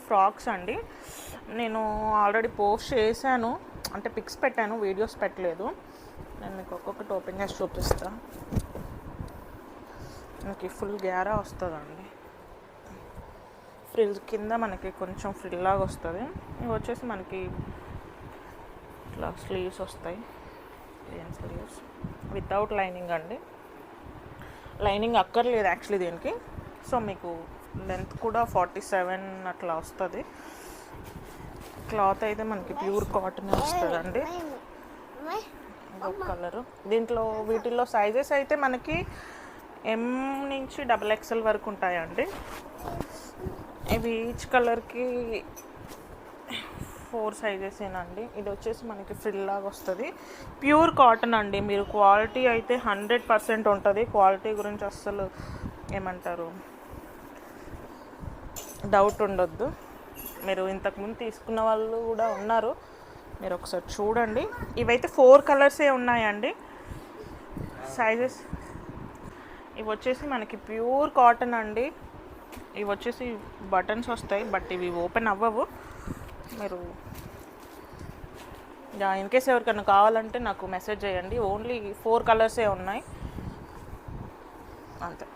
Frocks అండి. నేను already post చేశాను, అంటే పిక్స్ పెట్టాను, వీడియోస్ పెట్టలేదు. నేను మీకు ఒక్కొక్కటి ఓపెన్ చేసి చూపిస్తాను. మనకి ఫుల్ గ్యారా వస్తుందండి. ఫ్రిల్ కింద మనకి కొంచెం ఫ్రిల్ లాగా వస్తుంది. ఇవి వచ్చేసి మనకి ఇట్లా స్లీవ్స్ వస్తాయి, ప్లెయిన్ స్లీవ్స్ వితౌట్ లైనింగ్ అండి. లైనింగ్ అక్కర్లేదు యాక్చువల్లీ దీనికి. సో మీకు లెంత్ కూడా 47 అట్లా వస్తుంది. క్లాత్ అయితే మనకి ప్యూర్ కాటన్ వస్తుందండి. ఇంకొక కలరు. దీంట్లో వీటిల్లో సైజెస్ అయితే మనకి M నుంచి XXL వరకు ఉంటాయండి. ఇవి ఈచ్ కలర్కి 4 సైజెస్ ఏనండి. ఇది వచ్చేసి మనకి ఫ్రిల్ లాగా వస్తుంది. ప్యూర్ కాటన్ అండి. మీరు క్వాలిటీ అయితే 100% ఉంటుంది. క్వాలిటీ గురించి అస్సలు ఏమంటారు డౌట్ ఉండొద్దు. మీరు ఇంతకుముందు తీసుకున్న వాళ్ళు కూడా ఉన్నారు, మీరు ఒకసారి చూడండి. ఇవైతే 4 కలర్సే ఉన్నాయండి. సైజెస్ ఇవి వచ్చేసి మనకి ప్యూర్ కాటన్ అండి. ఇవి వచ్చేసి బటన్స్ వస్తాయి, బట్ ఇవి ఓపెన్ అవ్వవు. మీరు ఇన్కేస్ ఎవరికైనా కావాలంటే నాకు మెసేజ్ చేయండి. ఓన్లీ 4 కలర్సే ఉన్నాయి అంతే.